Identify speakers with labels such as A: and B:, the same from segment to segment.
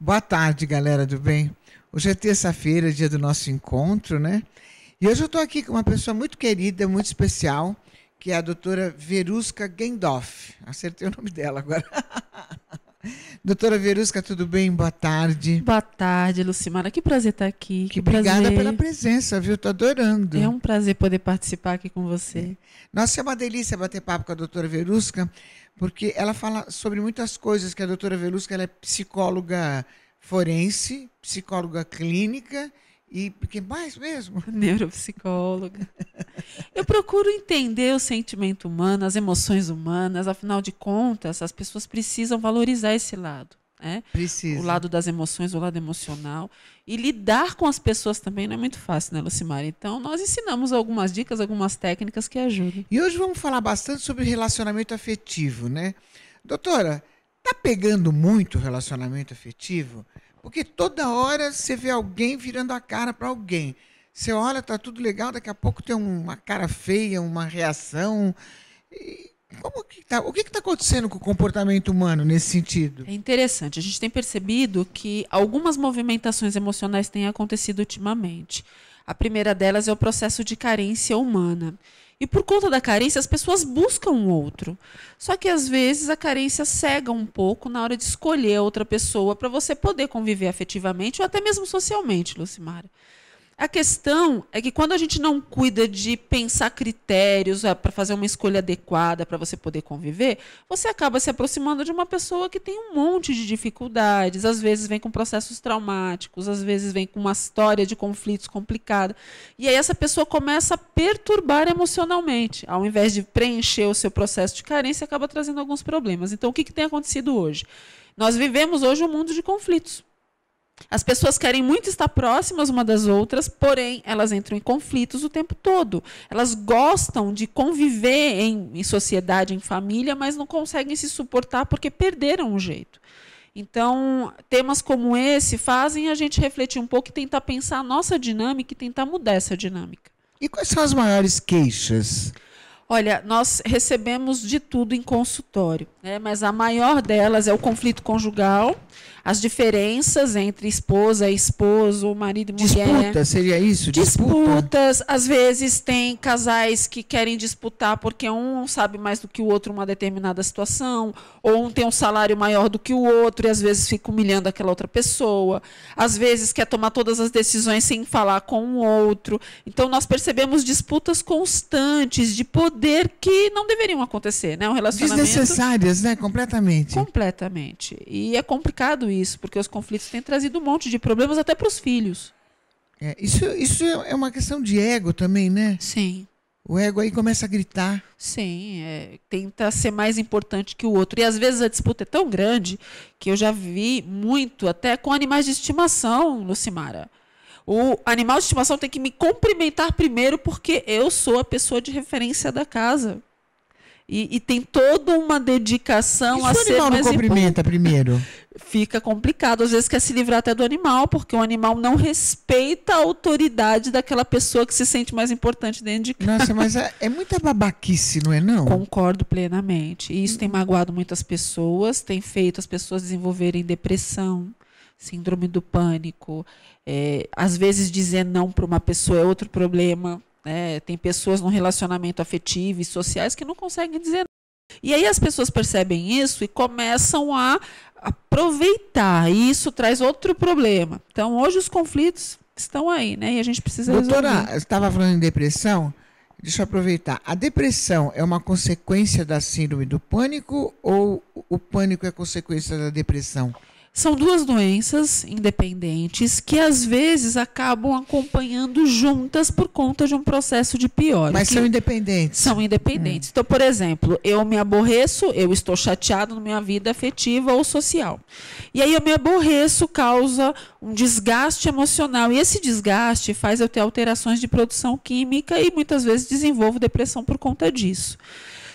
A: Boa tarde, galera do bem. Hoje é terça-feira, dia do nosso encontro, né? E hoje eu estou aqui com uma pessoa muito querida, muito especial, que é a doutora Verusca Gendorf. Acertei o nome dela agora. Doutora Verusca, tudo bem? Boa tarde.
B: Boa tarde, Lucimara. Que prazer estar aqui.
A: Que obrigada pela presença, viu? Estou adorando.
B: É um prazer poder participar aqui com você.
A: Nossa, é uma delícia bater papo com a doutora Verusca, porque ela fala sobre muitas coisas, que a doutora Verusca ela é psicóloga forense, psicóloga clínica e o que mais mesmo?
B: Neuropsicóloga. Eu procuro entender o sentimento humano, as emoções humanas, afinal de contas, as pessoas precisam valorizar esse lado. Né?
A: Precisa.
B: O lado das emoções, o lado emocional. E lidar com as pessoas também não é muito fácil, né, Lucimara? Então, nós ensinamos algumas dicas, algumas técnicas que ajudam.
A: E hoje vamos falar bastante sobre relacionamento afetivo, né? Doutora, tá pegando muito o relacionamento afetivo? Porque toda hora você vê alguém virando a cara para alguém. Você olha, tá tudo legal, daqui a pouco tem uma cara feia, uma reação. Como que tá? O que está acontecendo com o comportamento humano nesse sentido?
B: É interessante. A gente tem percebido que algumas movimentações emocionais têm acontecido ultimamente. A primeira delas é o processo de carência humana. E por conta da carência, as pessoas buscam um outro. Só que, às vezes, a carência cega um pouco na hora de escolher outra pessoa para você poder conviver afetivamente ou até mesmo socialmente, Lucimara. A questão é que quando a gente não cuida de pensar critérios para fazer uma escolha adequada para você poder conviver, você acaba se aproximando de uma pessoa que tem um monte de dificuldades, às vezes vem com processos traumáticos, às vezes vem com uma história de conflitos complicada. E aí essa pessoa começa a perturbar emocionalmente. Ao invés de preencher o seu processo de carência, acaba trazendo alguns problemas. Então, o que tem acontecido hoje? Nós vivemos hoje um mundo de conflitos. As pessoas querem muito estar próximas uma das outras, porém, elas entram em conflitos o tempo todo. Elas gostam de conviver em sociedade, em família, mas não conseguem se suportar porque perderam o jeito. Então, temas como esse fazem a gente refletir um pouco e tentar pensar a nossa dinâmica e tentar mudar essa dinâmica.
A: E quais são as maiores queixas?
B: Olha, nós recebemos de tudo em consultório, né? Mas a maior delas é o conflito conjugal, as diferenças entre esposa e esposo, marido e mulher.
A: Disputa, seria isso?
B: Disputas. Às vezes tem casais que querem disputar porque um sabe mais do que o outro uma determinada situação, ou um tem um salário maior do que o outro e às vezes fica humilhando aquela outra pessoa. Às vezes quer tomar todas as decisões sem falar com o outro. Então nós percebemos disputas constantes de poder que não deveriam acontecer, né? Um relacionamento
A: desnecessárias, né? Completamente.
B: Completamente. E é complicado isso, porque os conflitos têm trazido um monte de problemas até para os filhos.
A: Isso é uma questão de ego também, né?
B: Sim.
A: O ego aí começa a gritar.
B: Sim, tenta ser mais importante que o outro. E às vezes a disputa é tão grande que eu já vi muito, até com animais de estimação, Lucimara. O animal de estimação tem que me cumprimentar primeiro porque eu sou a pessoa de referência da casa. E tem toda uma dedicação a ser mais importante.
A: Se o animal não cumprimenta primeiro?
B: Fica complicado. Às vezes quer se livrar até do animal, porque o animal não respeita a autoridade daquela pessoa que se sente mais importante dentro de casa.
A: Nossa, mas é muita babaquice, não é não?
B: Concordo plenamente. E isso tem magoado muitas pessoas, tem feito as pessoas desenvolverem depressão, síndrome do pânico. Às vezes dizer não para uma pessoa é outro problema. Tem pessoas no relacionamento afetivo e sociais que não conseguem dizer não. E aí as pessoas percebem isso e começam a aproveitar. E isso traz outro problema. Então, hoje os conflitos estão aí, né? E a gente precisa resolver.
A: Doutora, você estava falando em depressão. Deixa eu aproveitar. A depressão é uma consequência da síndrome do pânico ou o pânico é consequência da depressão?
B: São duas doenças independentes que, às vezes, acabam acompanhando juntas por conta de um processo de pior.
A: Mas são independentes?
B: São independentes. Então, por exemplo, eu me aborreço, eu estou chateado na minha vida afetiva ou social. E aí eu me aborreço, causa um desgaste emocional. E esse desgaste faz eu ter alterações de produção química e, muitas vezes, desenvolvo depressão por conta disso.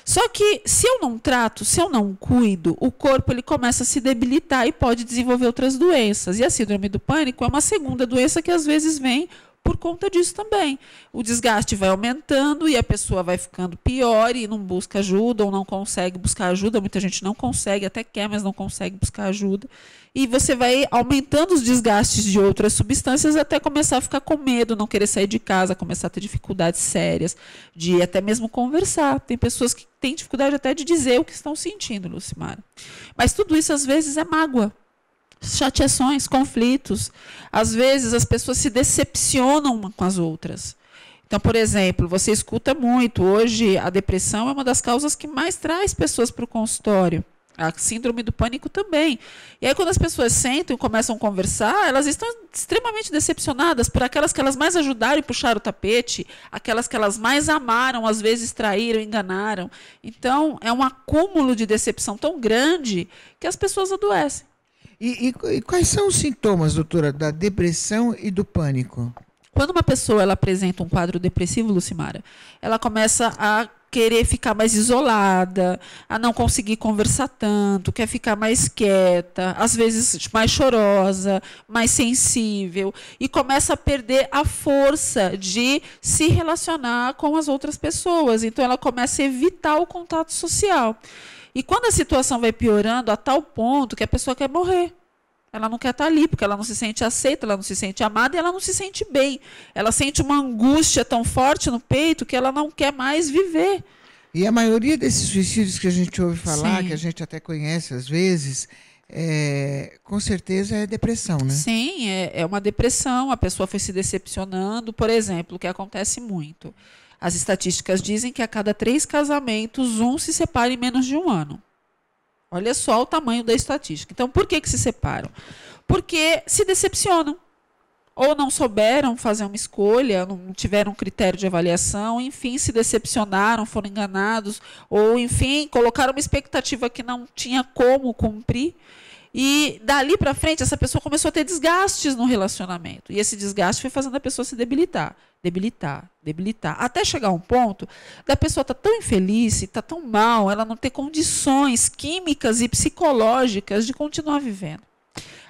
B: Só que, se eu não trato, se eu não cuido, o corpo ele começa a se debilitar e pode desenvolver outras doenças. E a síndrome do pânico é uma segunda doença que às vezes vem por conta disso também. O desgaste vai aumentando e a pessoa vai ficando pior e não busca ajuda ou não consegue buscar ajuda. Muita gente não consegue, até quer, mas não consegue buscar ajuda. E você vai aumentando os desgastes de outras substâncias até começar a ficar com medo, não querer sair de casa, começar a ter dificuldades sérias, de até mesmo conversar. Tem pessoas que têm dificuldade até de dizer o que estão sentindo, Lucimara. Mas tudo isso, às vezes, é mágoa. Chateações, conflitos. Às vezes, as pessoas se decepcionam uma com as outras. Então, por exemplo, você escuta muito. Hoje, a depressão é uma das causas que mais traz pessoas para o consultório. A síndrome do pânico também. E aí, quando as pessoas sentam e começam a conversar, elas estão extremamente decepcionadas por aquelas que elas mais ajudaram e puxaram o tapete, aquelas que elas mais amaram, às vezes traíram, enganaram. Então, é um acúmulo de decepção tão grande que as pessoas adoecem.
A: E quais são os sintomas, doutora, da depressão e do pânico?
B: Quando uma pessoa ela apresenta um quadro depressivo, Lucimara, ela começa a querer ficar mais isolada, a não conseguir conversar tanto, quer ficar mais quieta, às vezes mais chorosa, mais sensível, e começa a perder a força de se relacionar com as outras pessoas. Então, ela começa a evitar o contato social. E quando a situação vai piorando a tal ponto que a pessoa quer morrer. Ela não quer estar ali, porque ela não se sente aceita, ela não se sente amada e ela não se sente bem. Ela sente uma angústia tão forte no peito que ela não quer mais viver.
A: E a maioria desses suicídios que a gente ouve falar,
B: Sim.
A: que a gente até conhece às vezes, com certeza é depressão, né?
B: Sim, é uma depressão, a pessoa foi se decepcionando. Por exemplo, o que acontece muito. As estatísticas dizem que a cada 3 casamentos, um se separa em menos de um ano. Olha só o tamanho da estatística. Então, por que se separam? Porque se decepcionam. Ou não souberam fazer uma escolha, não tiveram um critério de avaliação, enfim, se decepcionaram, foram enganados, ou, enfim, colocaram uma expectativa que não tinha como cumprir. E dali para frente, essa pessoa começou a ter desgastes no relacionamento. E esse desgaste foi fazendo a pessoa se debilitar, até chegar a um ponto da pessoa estar tão infeliz, está tão mal, ela não ter condições químicas e psicológicas de continuar vivendo.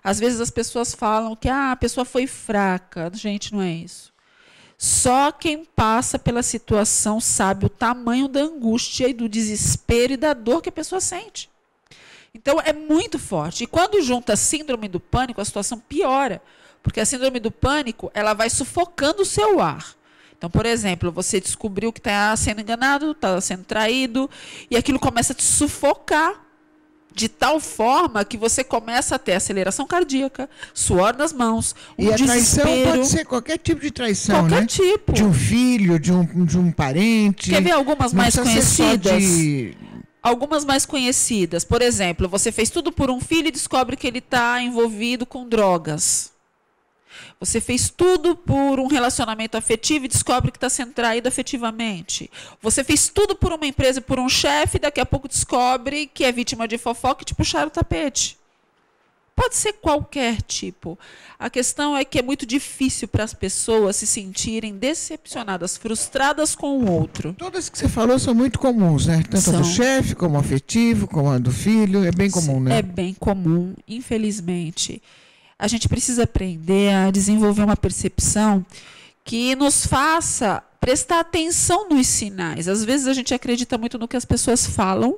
B: Às vezes as pessoas falam que a pessoa foi fraca. Gente, não é isso. Só quem passa pela situação sabe o tamanho da angústia e do desespero e da dor que a pessoa sente. Então, é muito forte. E quando junta a síndrome do pânico, a situação piora. Porque a síndrome do pânico, ela vai sufocando o seu ar. Então, por exemplo, você descobriu que está sendo enganado, está sendo traído, e aquilo começa a te sufocar de tal forma que você começa a ter aceleração cardíaca, suor nas mãos,
A: e a traição pode ser qualquer tipo de traição,
B: qualquer
A: né?
B: tipo.
A: De um filho, de um parente.
B: Quer ver algumas
A: Não
B: mais
A: precisa ser só
B: conhecidas? Algumas mais conhecidas. Por exemplo, você fez tudo por um filho e descobre que ele está envolvido com drogas. Você fez tudo por um relacionamento afetivo e descobre que está sendo traído afetivamente. Você fez tudo por uma empresa e por um chefe e daqui a pouco descobre que é vítima de fofoca e te puxaram o tapete. Pode ser qualquer tipo. A questão é que é muito difícil para as pessoas se sentirem decepcionadas, frustradas com o outro.
A: Todas que você falou são muito comuns, né? Tanto a do chefe, como afetivo, como a do filho. É bem comum, né?
B: É bem comum, infelizmente. A gente precisa aprender a desenvolver uma percepção que nos faça prestar atenção nos sinais. Às vezes a gente acredita muito no que as pessoas falam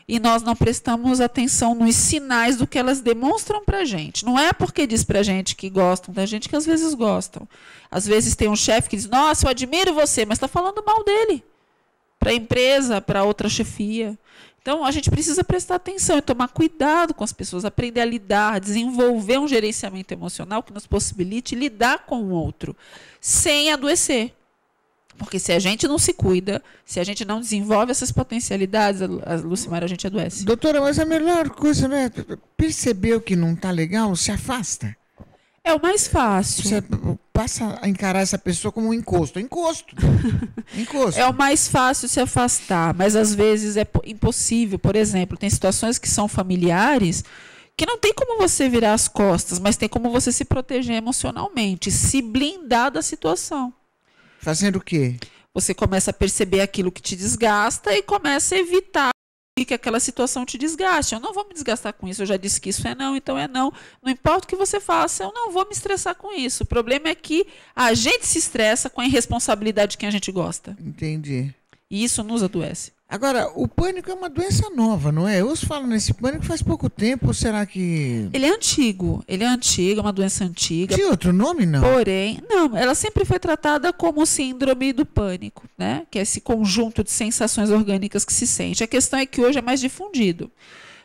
B: e nós não prestamos atenção nos sinais do que elas demonstram para a gente. Não é porque diz para a gente que gostam da gente que às vezes gostam. Às vezes tem um chefe que diz, nossa, eu admiro você, mas está falando mal dele. Para a empresa, para outra chefia. Então, a gente precisa prestar atenção e tomar cuidado com as pessoas, aprender a lidar, desenvolver um gerenciamento emocional que nos possibilite lidar com o outro, sem adoecer. Porque se a gente não se cuida, se a gente não desenvolve essas potencialidades, a Lucimara, a gente adoece.
A: Doutora, mas a melhor coisa, né? Percebeu que não está legal, se afasta.
B: É o mais fácil.
A: Você passa a encarar essa pessoa como um encosto. Encosto.
B: É o mais fácil se afastar, mas às vezes é impossível. Por exemplo, tem situações que são familiares que não tem como você virar as costas, mas tem como você se proteger emocionalmente, se blindar da situação.
A: Fazendo o quê?
B: Você começa a perceber aquilo que te desgasta e começa a evitar que aquela situação te desgaste. Eu não vou me desgastar com isso, eu já disse que isso é não, então é não. Não importa o que você faça, eu não vou me estressar com isso. O problema é que a gente se estressa com a irresponsabilidade de quem a gente gosta.
A: Entendi.
B: E isso nos adoece.
A: Agora, o pânico é uma doença nova, não é? Eu ouço falar nesse pânico faz pouco tempo, ou será que...
B: Ele é antigo, é uma doença antiga.
A: Tinha outro nome, não?
B: Porém, não, ela sempre foi tratada como síndrome do pânico, né? Que é esse conjunto de sensações orgânicas que se sente. A questão é que hoje é mais difundido.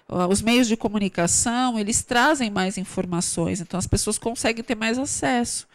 B: Os meios de comunicação, eles trazem mais informações, então as pessoas conseguem ter mais acesso.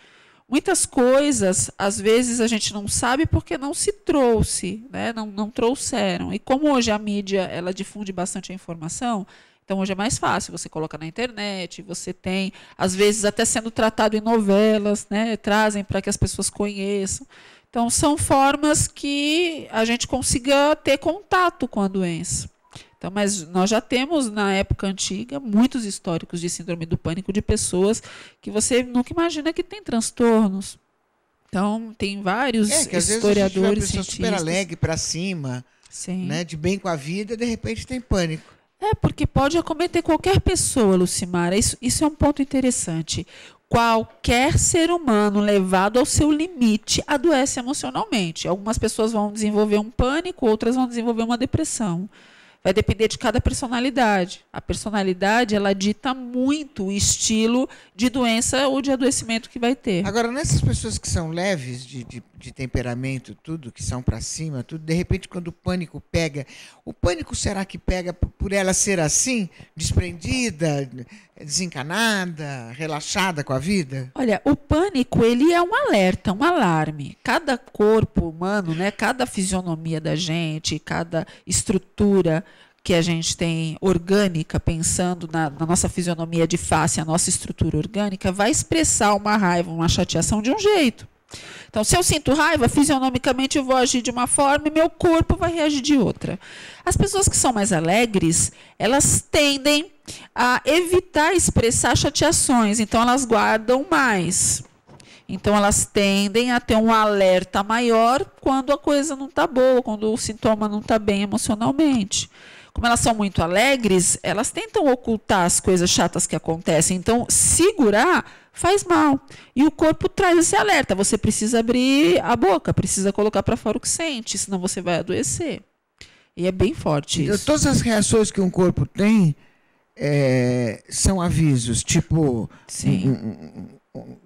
B: Muitas coisas, às vezes, a gente não sabe porque não se trouxe, né? Não trouxeram. E como hoje a mídia ela difunde bastante a informação, então hoje é mais fácil. Você coloca na internet, você tem, às vezes, até sendo tratado em novelas, né? Trazem para que as pessoas conheçam. Então, são formas que a gente consiga ter contato com a doença. Então, mas nós já temos, na época antiga, muitos históricos de síndrome do pânico de pessoas que você nunca imagina que tem transtornos. Então, tem vários
A: que às
B: historiadores,
A: vezes a gente vê uma pessoa super alegre para cima, né, de bem com a vida, de repente tem pânico.
B: Porque pode acometer qualquer pessoa, Lucimara. Isso é um ponto interessante. Qualquer ser humano levado ao seu limite adoece emocionalmente. Algumas pessoas vão desenvolver um pânico, outras vão desenvolver uma depressão. Vai depender de cada personalidade. A personalidade, ela dita muito o estilo de doença ou de adoecimento que vai ter.
A: Agora, nessas pessoas que são leves de temperamento, tudo, que são para cima, tudo, de repente, quando o pânico pega, o pânico será que pega por ela ser assim, desprendida, desencanada, relaxada com a vida?
B: Olha, o pânico, ele é um alerta, um alarme. Cada corpo humano, né, cada fisionomia da gente, cada estrutura que a gente tem orgânica, pensando na nossa fisionomia de face, a nossa estrutura orgânica, vai expressar uma raiva, uma chateação de um jeito. Então, se eu sinto raiva, fisionomicamente eu vou agir de uma forma e meu corpo vai reagir de outra. As pessoas que são mais alegres, elas tendem a evitar expressar chateações, então elas guardam mais. Então, elas tendem a ter um alerta maior quando a coisa não está boa, quando o sintoma não está bem emocionalmente. Como elas são muito alegres, elas tentam ocultar as coisas chatas que acontecem. Então, segurar faz mal. E o corpo traz esse alerta. Você precisa abrir a boca, precisa colocar para fora o que sente, senão você vai adoecer. E é bem forte isso.
A: Então, todas as reações que um corpo tem são avisos, tipo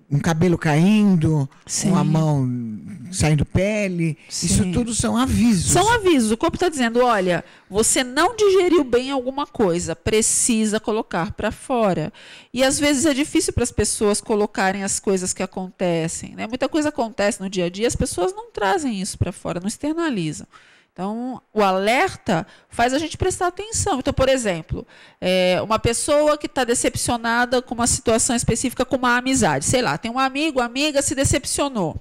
A: um cabelo caindo,
B: Sim.
A: uma mão saindo pele. Sim. Isso tudo são avisos.
B: São avisos. O corpo está dizendo, olha, você não digeriu bem alguma coisa, precisa colocar para fora. E às vezes é difícil para as pessoas colocarem as coisas que acontecem, né? Muita coisa acontece no dia a dia, as pessoas não trazem isso para fora, não externalizam. Então, o alerta faz a gente prestar atenção. Então, por exemplo, uma pessoa que está decepcionada com uma situação específica, com uma amizade. Sei lá, tem um amigo, amiga, se decepcionou,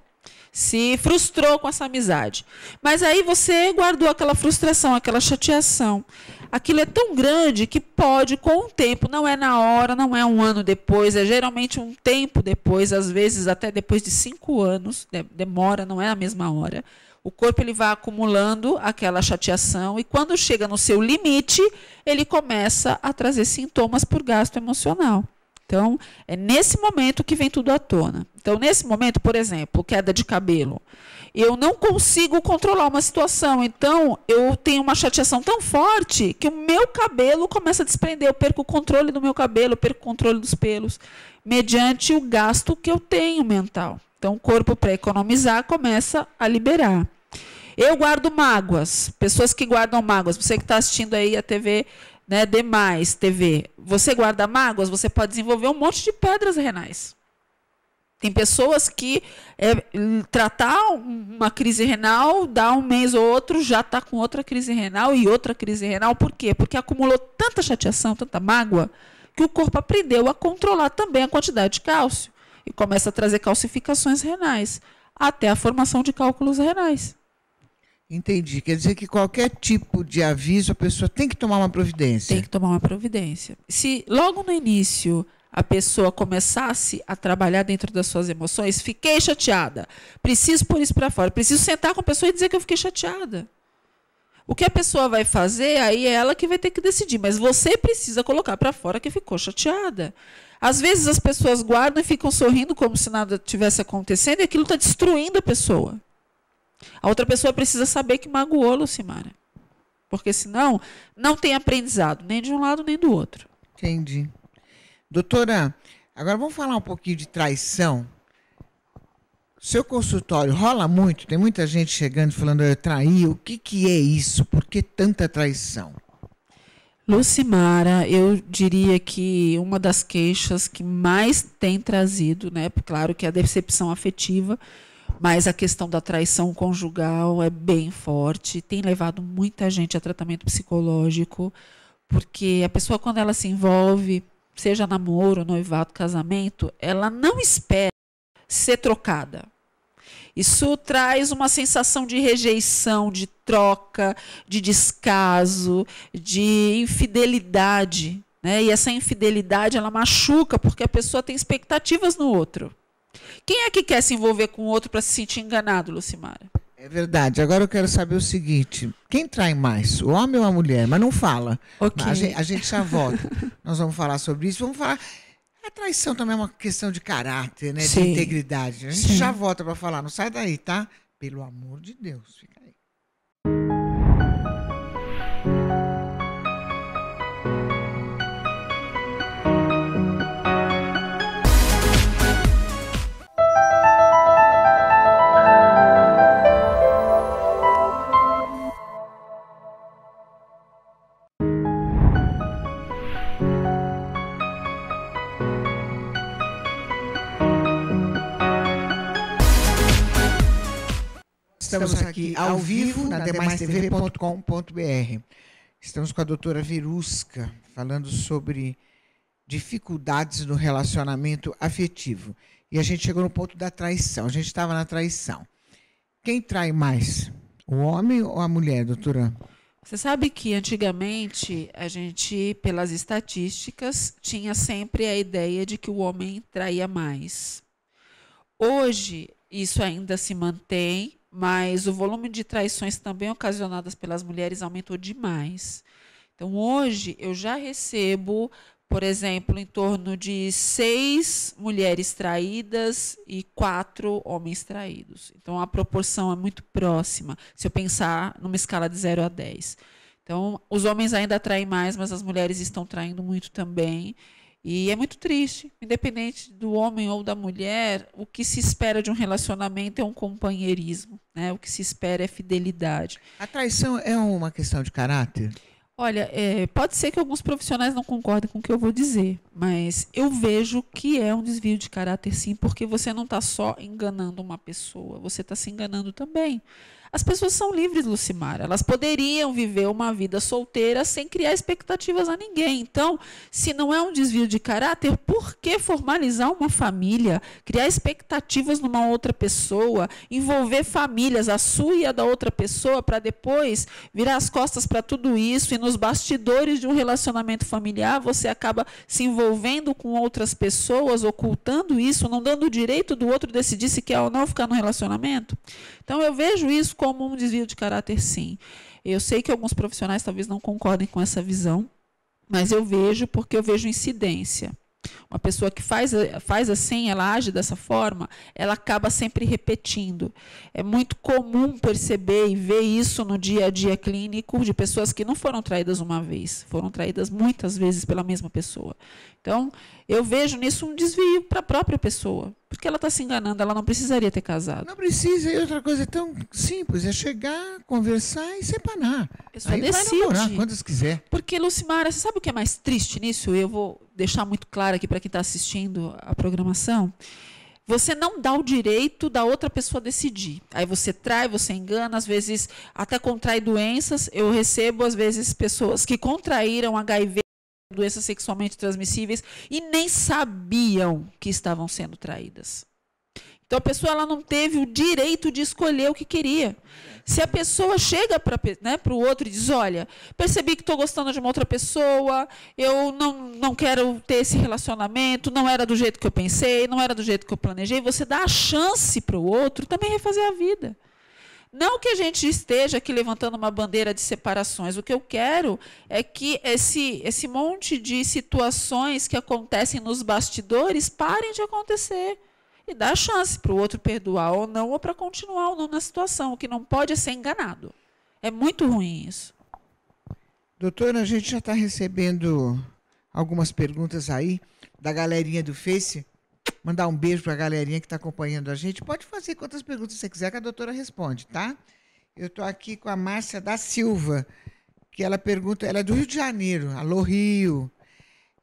B: se frustrou com essa amizade. Mas aí você guardou aquela frustração, aquela chateação. Aquilo é tão grande que pode, com o tempo, não é na hora, não é um ano depois, é geralmente um tempo depois, às vezes até depois de 5 anos, demora, não é a mesma hora. O corpo ele vai acumulando aquela chateação e quando chega no seu limite, ele começa a trazer sintomas por gasto emocional. Então, é nesse momento que vem tudo à tona. Então, nesse momento, por exemplo, queda de cabelo. Eu não consigo controlar uma situação. Então, eu tenho uma chateação tão forte que o meu cabelo começa a desprender. Eu perco o controle do meu cabelo, eu perco o controle dos pelos, mediante o gasto que eu tenho mental. Então, o corpo, para economizar, começa a liberar. Eu guardo mágoas. Pessoas que guardam mágoas. Você que está assistindo aí a TV, né, Demais TV. Você guarda mágoas, você pode desenvolver um monte de pedras renais. Tem pessoas que tratar uma crise renal, dá um mês ou outro, já está com outra crise renal e outra crise renal. Por quê? Porque acumulou tanta chateação, tanta mágoa, que o corpo aprendeu a controlar também a quantidade de cálcio. E começa a trazer calcificações renais, até a formação de cálculos renais.
A: Entendi. Quer dizer que qualquer tipo de aviso, a pessoa tem que tomar uma providência.
B: Tem que tomar uma providência. Se logo no início a pessoa começasse a trabalhar dentro das suas emoções, fiquei chateada, preciso pôr isso para fora, preciso sentar com a pessoa e dizer que eu fiquei chateada. O que a pessoa vai fazer, aí é ela que vai ter que decidir. Mas você precisa colocar para fora que ficou chateada. Às vezes as pessoas guardam e ficam sorrindo como se nada tivesse acontecendo e aquilo está destruindo a pessoa. A outra pessoa precisa saber que magoou, Lucimara. Porque senão não tem aprendizado, nem de um lado nem do outro.
A: Entendi. Doutora, agora vamos falar um pouquinho de traição. Seu consultório rola muito? Tem muita gente chegando e falando, eu traí. O que é isso? Por que tanta traição?
B: Lucimara, eu diria que uma das queixas que mais tem trazido, né? Claro que é a decepção afetiva, mas a questão da traição conjugal é bem forte. Tem levado muita gente a tratamento psicológico, porque a pessoa, quando ela se envolve, seja namoro, noivado, casamento, ela não espera ser trocada. Isso traz uma sensação de rejeição, de troca, de descaso, de infidelidade, né? E essa infidelidade, ela machuca porque a pessoa tem expectativas no outro. Quem é que quer se envolver com o outro para se sentir enganado, Lucimara?
A: É verdade. Agora eu quero saber o seguinte, quem trai mais, o homem ou a mulher? Mas não fala.
B: Okay.
A: A gente já volta. Nós vamos falar sobre isso. Vamos falar... A traição também é uma questão de caráter, né?
B: Sim.
A: De integridade. A gente já volta para falar. Não sai daí, tá? Pelo amor de Deus. Fica aí. Estamos aqui ao vivo na demaistv.com.br. Estamos com a doutora Verusca, falando sobre dificuldades no relacionamento afetivo. E a gente chegou no ponto da traição. A gente estava na traição. Quem trai mais? O homem ou a mulher, doutora?
B: Você sabe que antigamente a gente, pelas estatísticas, tinha sempre a ideia de que o homem traía mais. Hoje, isso ainda se mantém, mas o volume de traições também ocasionadas pelas mulheres aumentou demais. Então, hoje, eu já recebo, por exemplo, em torno de 6 mulheres traídas e 4 homens traídos. Então, a proporção é muito próxima, se eu pensar numa escala de 0 a 10. Então, os homens ainda traem mais, mas as mulheres estão traindo muito também. E é muito triste, independente do homem ou da mulher, o que se espera de um relacionamento é um companheirismo, né? O que se espera é fidelidade.
A: A traição é uma questão de caráter?
B: Olha, pode ser que alguns profissionais não concordem com o que eu vou dizer, mas eu vejo que é um desvio de caráter sim, porque você não está só enganando uma pessoa, você está se enganando também. As pessoas são livres, Lucimara. Elas poderiam viver uma vida solteira sem criar expectativas a ninguém. Então, se não é um desvio de caráter, por que formalizar uma família, criar expectativas numa outra pessoa, envolver famílias, a sua e a da outra pessoa, para depois virar as costas para tudo isso e nos bastidores de um relacionamento familiar você acaba se envolvendo com outras pessoas, ocultando isso, não dando o direito do outro decidir se quer ou não ficar no relacionamento? Então, eu vejo isso como um desvio de caráter, sim. Eu sei que alguns profissionais talvez não concordem com essa visão, mas eu vejo porque eu vejo incidência. Uma pessoa que faz assim, ela age dessa forma, ela acaba sempre repetindo. É muito comum perceber e ver isso no dia a dia clínico de pessoas que não foram traídas uma vez, foram traídas muitas vezes pela mesma pessoa. Então, eu vejo nisso um desvio para a própria pessoa, porque ela está se enganando, ela não precisaria ter casado.
A: Não precisa, e outra coisa tão simples, é chegar, conversar e separar.
B: A pessoa
A: aí
B: decide.
A: vai namorar quantas quiser.
B: Porque, Lucimara, você sabe o que é mais triste nisso? Eu vou deixar muito claro aqui para quem está assistindo a programação. Você não dá o direito da outra pessoa decidir. Aí você trai, você engana, às vezes até contrai doenças. Eu recebo, às vezes, pessoas que contraíram HIV, doenças sexualmente transmissíveis, e nem sabiam que estavam sendo traídas. Então, a pessoa ela não teve o direito de escolher o que queria. Se a pessoa chega para o outro e diz, olha, percebi que estou gostando de uma outra pessoa, eu não quero ter esse relacionamento, não era do jeito que eu pensei, não era do jeito que eu planejei, você dá a chance para o outro também refazer a vida. Não que a gente esteja aqui levantando uma bandeira de separações. O que eu quero é que esse monte de situações que acontecem nos bastidores parem de acontecer. E dar chance para o outro perdoar ou não, ou para continuar ou não na situação. O que não pode é ser enganado. É muito ruim isso.
A: Doutora, a gente já está recebendo algumas perguntas aí da galerinha do Face. Mandar um beijo para a galerinha que está acompanhando a gente. Pode fazer quantas perguntas você quiser que a doutora responde, tá? Eu estou aqui com a Márcia da Silva, que ela pergunta, ela é do Rio de Janeiro, alô Rio.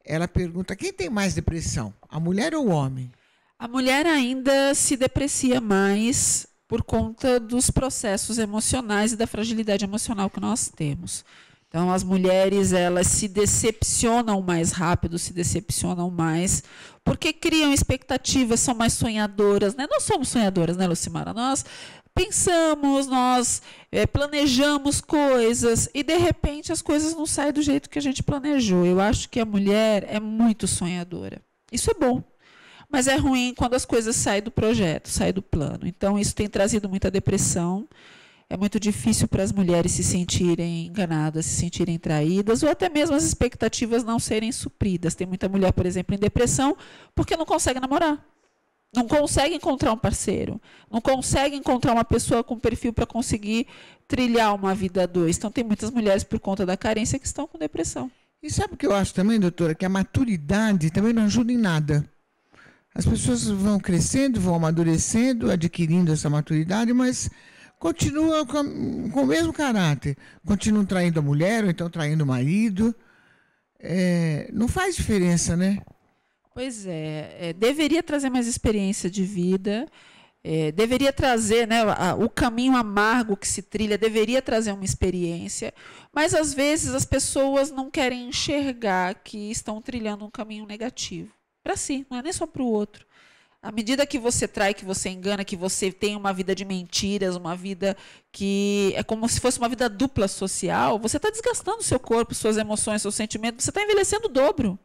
A: Ela pergunta, quem tem mais depressão, a mulher ou o homem?
B: A mulher ainda se deprecia mais por conta dos processos emocionais e da fragilidade emocional que nós temos. Então, as mulheres, elas se decepcionam mais rápido, se decepcionam mais, porque criam expectativas, são mais sonhadoras, né? Nós somos sonhadoras, né, Lucimara? Nós pensamos, nós planejamos coisas e, de repente, as coisas não saem do jeito que a gente planejou. Eu acho que a mulher é muito sonhadora. Isso é bom, mas é ruim quando as coisas saem do projeto, saem do plano. Então, isso tem trazido muita depressão. É muito difícil para as mulheres se sentirem enganadas, se sentirem traídas, ou até mesmo as expectativas não serem supridas. Tem muita mulher, por exemplo, em depressão, porque não consegue namorar. Não consegue encontrar um parceiro. Não consegue encontrar uma pessoa com perfil para conseguir trilhar uma vida a dois. Então, tem muitas mulheres, por conta da carência, que estão com depressão.
A: E sabe o que eu acho também, doutora? Que a maturidade também não ajuda em nada. As pessoas vão crescendo, vão amadurecendo, adquirindo essa maturidade, mas continua com o mesmo caráter. Continuam traindo a mulher, ou então traindo o marido. Não faz diferença, né?
B: Pois é. Deveria trazer mais experiência de vida, deveria trazer, né, o caminho amargo que se trilha, deveria trazer uma experiência, mas às vezes as pessoas não querem enxergar que estão trilhando um caminho negativo. Para si, não é nem só para o outro. À medida que você trai, que você engana, que você tem uma vida de mentiras, uma vida que é como se fosse uma vida dupla social, você está desgastando o seu corpo, suas emoções, seus sentimentos, você está envelhecendo o dobro,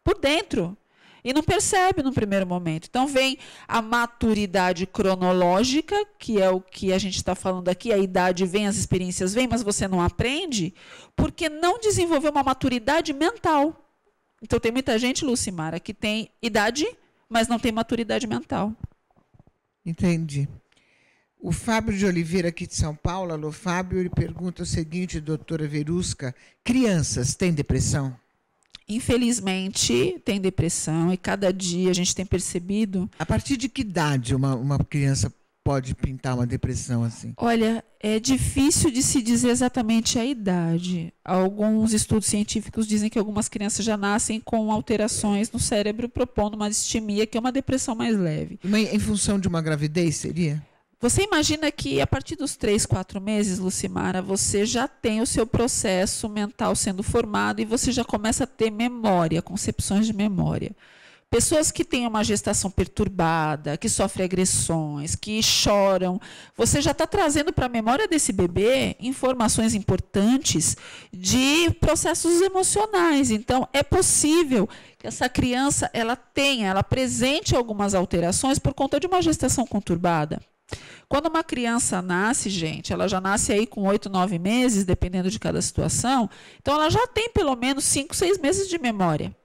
B: por dentro. E não percebe no primeiro momento. Então vem a maturidade cronológica, que é o que a gente está falando aqui, a idade vem, as experiências vêm, mas você não aprende, porque não desenvolveu uma maturidade mental. Então tem muita gente, Lucimara, que tem idade, mas não tem maturidade mental.
A: Entendi. O Fábio de Oliveira, aqui de São Paulo, alô Fábio, ele pergunta o seguinte, doutora Verusca, crianças têm depressão?
B: Infelizmente, tem depressão e cada dia a gente tem percebido...
A: A partir de que idade uma criança pode pintar uma depressão assim?
B: Olha, é difícil de se dizer exatamente a idade. Alguns estudos científicos dizem que algumas crianças já nascem com alterações no cérebro, propondo uma distimia, que é uma depressão mais leve.
A: Em função de uma gravidez, seria?
B: Você imagina que a partir dos 3, 4 meses, Lucimara, você já tem o seu processo mental sendo formado e você já começa a ter memória, concepções de memória. Pessoas que têm uma gestação perturbada, que sofrem agressões, que choram, você já está trazendo para a memória desse bebê informações importantes de processos emocionais. Então, é possível que essa criança ela apresente algumas alterações por conta de uma gestação conturbada. Quando uma criança nasce, gente, ela já nasce aí com 8, 9 meses, dependendo de cada situação, então ela já tem pelo menos 5, 6 meses de memória.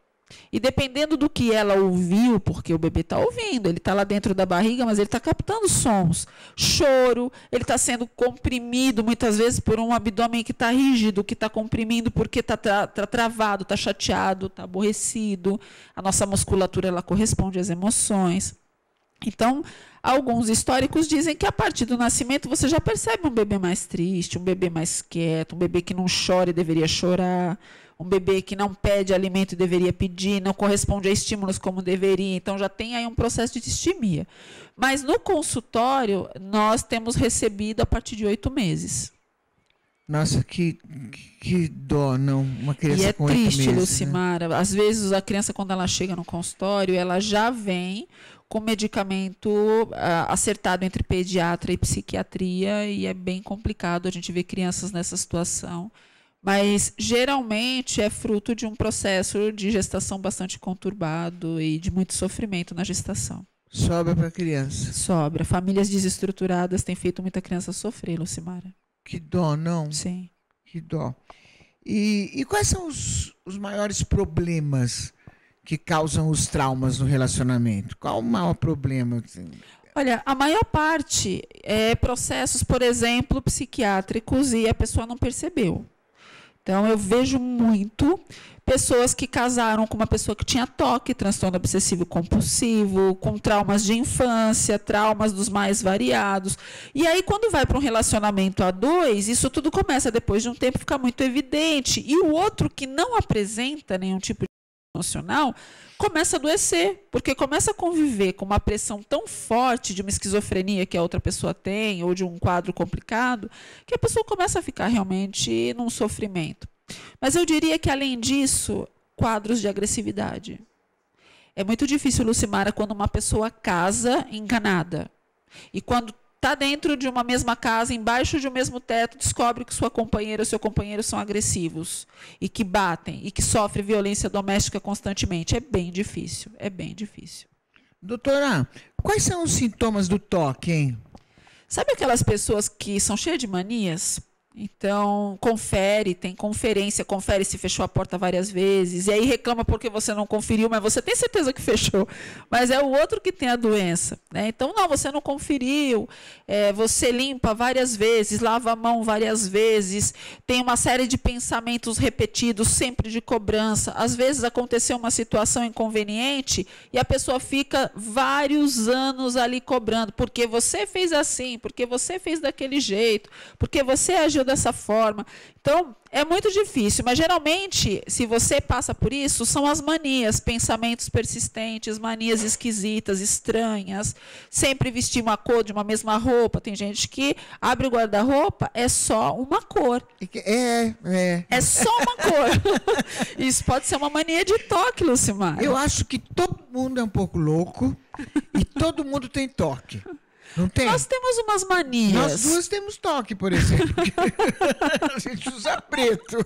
B: E dependendo do que ela ouviu, porque o bebê está ouvindo, ele está lá dentro da barriga, mas ele está captando sons, choro, ele está sendo comprimido muitas vezes por um abdômen que está rígido, que está comprimindo porque está travado, está chateado, está aborrecido. A nossa musculatura ela corresponde às emoções. Então, alguns históricos dizem que a partir do nascimento você já percebe um bebê mais triste, um bebê mais quieto, um bebê que não chora e deveria chorar, um bebê que não pede alimento e deveria pedir, não corresponde a estímulos como deveria. Então, já tem aí um processo de distimia. Mas no consultório, nós temos recebido a partir de 8 meses.
A: Nossa, que dó, não? Uma criança com 8 meses.
B: E é triste, Lucimara. Né? Às vezes, a criança, quando ela chega no consultório, ela já vem com medicamento acertado entre pediatra e psiquiatria, e é bem complicado a gente ver crianças nessa situação. Mas, geralmente, é fruto de um processo de gestação bastante conturbado e de muito sofrimento na gestação.
A: Sobra para criança.
B: Sobra. Famílias desestruturadas têm feito muita criança sofrer, Lucimara.
A: Que dó, não?
B: Sim.
A: Que dó. E quais são os maiores problemas que causam os traumas no relacionamento? Qual o maior problema? Assim?
B: Olha, a maior parte é processos, por exemplo, psiquiátricos e a pessoa não percebeu. Então, eu vejo muito pessoas que casaram com uma pessoa que tinha TOC, transtorno obsessivo compulsivo, com traumas de infância, traumas dos mais variados. E aí, quando vai para um relacionamento a dois, isso tudo começa, depois de um tempo, ficar muito evidente. E o outro que não apresenta nenhum tipo de emocional começa a adoecer, porque começa a conviver com uma pressão tão forte de uma esquizofrenia que a outra pessoa tem, ou de um quadro complicado, que a pessoa começa a ficar realmente num sofrimento. Mas eu diria que, além disso, quadros de agressividade. É muito difícil, Lucimara, quando uma pessoa casa enganada. E quando está dentro de uma mesma casa, embaixo de um mesmo teto, descobre que sua companheira ou seu companheiro são agressivos e que batem e que sofrem violência doméstica constantemente. É bem difícil, é bem difícil.
A: Doutora, quais são os sintomas do TOC, hein?
B: Sabe aquelas pessoas que são cheias de manias? Então, confere, tem conferência, confere se fechou a porta várias vezes, e aí reclama porque você não conferiu, mas você tem certeza que fechou, mas é o outro que tem a doença, né? Então, não, você não conferiu, você limpa várias vezes, lava a mão várias vezes, tem uma série de pensamentos repetidos, sempre de cobrança. Às vezes aconteceu uma situação inconveniente e a pessoa fica vários anos ali cobrando, porque você fez assim, porque você fez daquele jeito, porque você agiu dessa forma. Então, é muito difícil, mas geralmente, se você passa por isso, são as manias, pensamentos persistentes, manias esquisitas, estranhas, sempre vestir uma cor de uma mesma roupa. Tem gente que abre o guarda-roupa, é só uma cor. É só uma cor. Isso pode ser uma mania de toque, Lucimara.
A: Eu acho que todo mundo é um pouco louco e todo mundo tem toque. Não tem?
B: Nós temos umas manias.
A: Nós duas temos toque, por exemplo. A gente usa preto.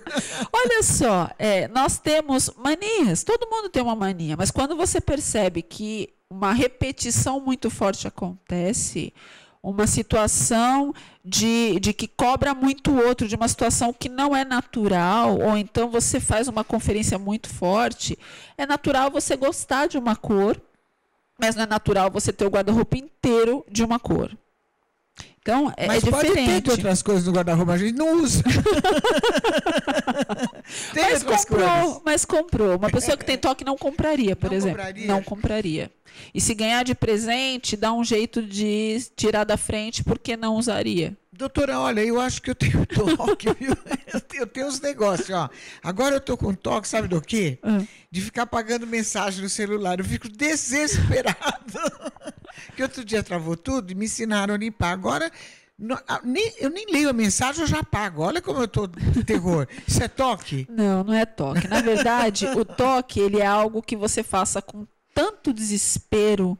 B: Olha só, nós temos manias. Todo mundo tem uma mania. Mas quando você percebe que uma repetição muito forte acontece, uma situação de que cobra muito o outro, de uma situação que não é natural, ou então você faz uma conferência muito forte, é natural você gostar de uma cor, mas não é natural você ter o guarda-roupa inteiro de uma cor. Então,
A: mas
B: é diferente.
A: Pode ter outras coisas no guarda-roupa, a gente não usa.
B: Mas comprou. Uma pessoa que tem toque não compraria, por exemplo. Não compraria. E se ganhar de presente, dá um jeito de tirar da frente, porque não usaria.
A: Doutora, olha, eu acho que eu tenho toque, viu? Eu tenho uns negócios, ó. Agora eu tô com toque, sabe do quê? De ficar pagando mensagem no celular. Eu fico desesperado. Que outro dia travou tudo e me ensinaram a limpar. Agora, eu nem leio a mensagem, eu já pago. Olha como eu tô de terror. Isso é toque?
B: Não, não é toque. Na verdade, o toque, ele é algo que você faça com tanto desespero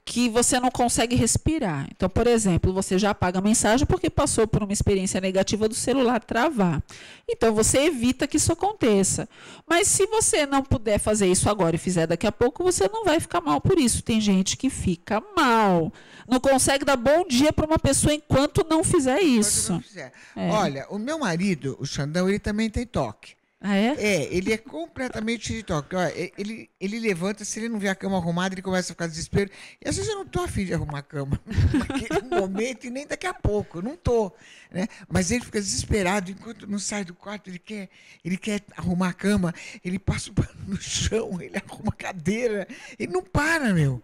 B: que você não consegue respirar. Então, por exemplo, você já apaga a mensagem porque passou por uma experiência negativa do celular travar. Então, você evita que isso aconteça. Mas se você não puder fazer isso agora e fizer daqui a pouco, você não vai ficar mal por isso. Tem gente que fica mal. Não consegue dar bom dia para uma pessoa enquanto não fizer isso.
A: Não fizer. Olha, o meu marido, o Xandão, ele também tem toque.
B: Ah, é?
A: Ele é completamente de toque. Ele levanta, se ele não vê a cama arrumada, ele começa a ficar desespero. E às vezes eu não estou afim de arrumar a cama naquele momento e nem daqui a pouco, eu não estou. Né? Mas ele fica desesperado, enquanto não sai do quarto, ele quer arrumar a cama, ele passa o pano no chão, ele arruma a cadeira, ele não para, meu.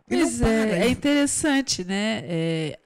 B: Pois é interessante, né?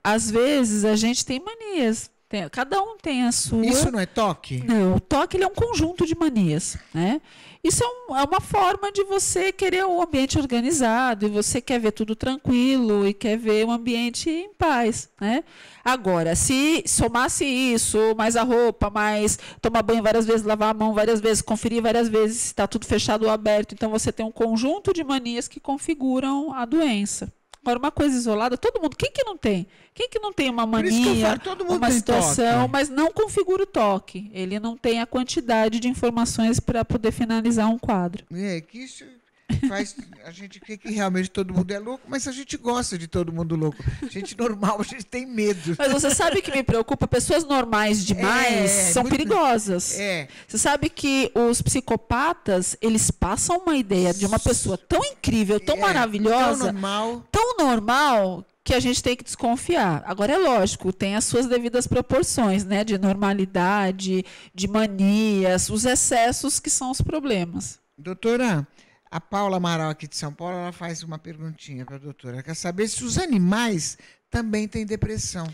B: Às vezes a gente tem manias. Cada um tem a sua.
A: Isso não é toque?
B: Não, o toque ele é um conjunto de manias, né? Isso é uma forma de você querer um ambiente organizado e você quer ver tudo tranquilo e quer ver um ambiente em paz, né? Agora, se somasse isso, mais a roupa, mais tomar banho várias vezes, lavar a mão várias vezes, conferir várias vezes se está tudo fechado ou aberto, então você tem um conjunto de manias que configuram a doença. Agora, uma coisa isolada, todo mundo, quem que não tem? Quem que não tem uma mania, uma situação, mas não configura o toque? Ele não tem a quantidade de informações para poder finalizar um quadro.
A: Que isso A gente crê que realmente todo mundo é louco, mas a gente gosta de todo mundo louco. Gente normal, a gente tem medo.
B: Mas você sabe que me preocupa? Pessoas normais demais são perigosas. Você sabe que os psicopatas, eles passam uma ideia de uma pessoa tão incrível, tão maravilhosa, tão normal, que a gente tem que desconfiar. Agora, é lógico, tem as suas devidas proporções, né? De normalidade, de manias, os excessos que são os problemas.
A: Doutora, a Paula Amaral, aqui de São Paulo, ela faz uma perguntinha para a doutora. Ela quer saber se os animais também têm depressão.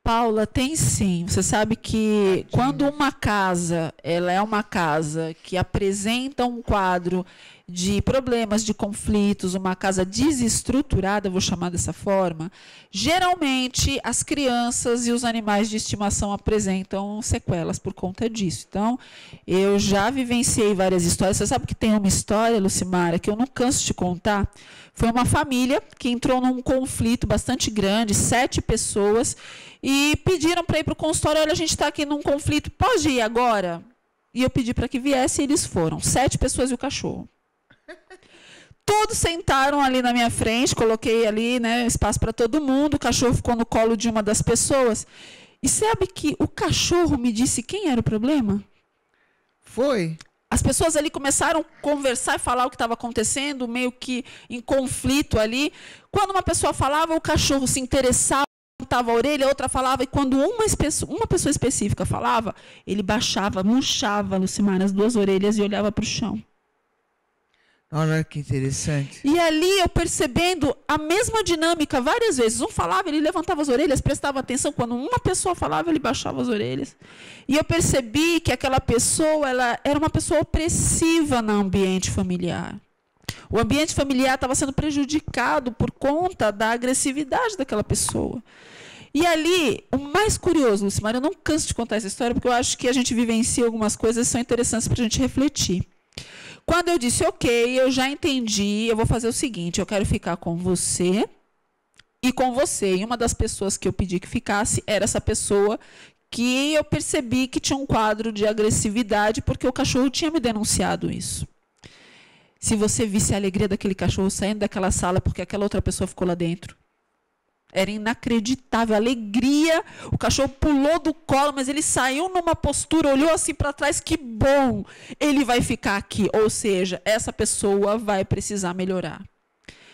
B: Paula, tem sim. Você sabe que quando uma casa, ela é uma casa que apresenta um quadro de problemas, de conflitos, uma casa desestruturada, vou chamar dessa forma, geralmente as crianças e os animais de estimação apresentam sequelas por conta disso. Então, eu já vivenciei várias histórias. Você sabe que tem uma história, Lucimara, que eu não canso de contar. Foi uma família que entrou num conflito bastante grande, 7 pessoas, e pediram para ir para o consultório. Olha, a gente está aqui num conflito, pode ir agora? E eu pedi para que viesse e eles foram. 7 pessoas e o cachorro. Todos sentaram ali na minha frente, coloquei ali, né, espaço para todo mundo, o cachorro ficou no colo de uma das pessoas. E sabe que o cachorro me disse quem era o problema?
A: Foi?
B: As pessoas ali começaram a conversar e falar o que estava acontecendo, meio que em conflito ali. Quando uma pessoa falava, o cachorro se interessava, apontava a orelha, a outra falava, e quando uma pessoa específica falava, ele baixava, murchava, Lucimara, as 2 orelhas e olhava para o chão.
A: Olha que interessante.
B: E ali eu percebendo a mesma dinâmica várias vezes. Um falava, ele levantava as orelhas, prestava atenção. Quando uma pessoa falava, ele baixava as orelhas. E eu percebi que aquela pessoa, ela era uma pessoa opressiva no ambiente familiar. O ambiente familiar estava sendo prejudicado por conta da agressividade daquela pessoa. E ali, o mais curioso, Lucimara, eu não canso de contar essa história, porque eu acho que a gente vivencia algumas coisas que são interessantes para a gente refletir. Quando eu disse, ok, eu já entendi, eu vou fazer o seguinte, eu quero ficar com você e com você. E uma das pessoas que eu pedi que ficasse era essa pessoa que eu percebi que tinha um quadro de agressividade, porque o cachorro tinha me denunciado isso. Se você visse a alegria daquele cachorro saindo daquela sala porque aquela outra pessoa ficou lá dentro. Era inacreditável, a alegria. O cachorro pulou do colo, mas ele saiu numa postura, olhou assim para trás, que bom, ele vai ficar aqui. Ou seja, essa pessoa vai precisar melhorar.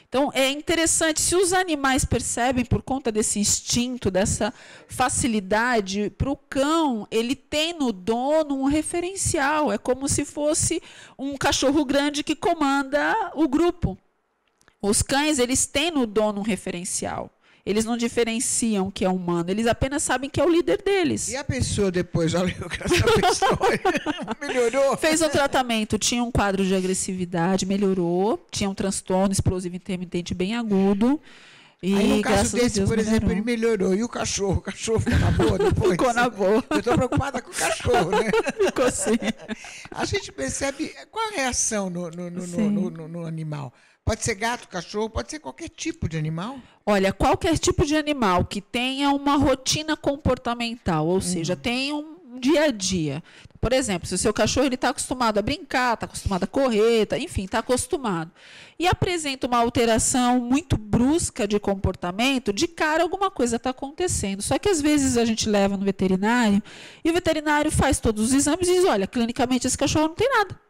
B: Então, é interessante, se os animais percebem, por conta desse instinto, dessa facilidade, para o cão, ele tem no dono um referencial. É como se fosse um cachorro grande que comanda o grupo. Os cães, eles têm no dono um referencial. Eles não diferenciam que é humano, eles apenas sabem que é o líder deles.
A: E a pessoa depois, olha, eu quero saber a história. Melhorou?
B: Fez um tratamento, tinha um quadro de agressividade, melhorou, tinha um transtorno explosivo intermitente bem agudo. E
A: aí, no caso desse,
B: Deus,
A: por exemplo, ele melhorou. E o cachorro? O cachorro ficou na boa depois?
B: Ficou na boa.
A: Eu estou preocupada com o cachorro, né?
B: Ficou sim.
A: A gente percebe qual a reação no animal. Pode ser gato, cachorro, pode ser qualquer tipo de animal?
B: Olha, qualquer tipo de animal que tenha uma rotina comportamental, ou seja, tenha um dia a dia. Por exemplo, se o seu cachorro está acostumado a brincar, está acostumado a correr, enfim, está acostumado, e apresenta uma alteração muito brusca de comportamento, de cara alguma coisa está acontecendo. Só que às vezes a gente leva no veterinário, e o veterinário faz todos os exames e diz, olha, clinicamente esse cachorro não tem nada.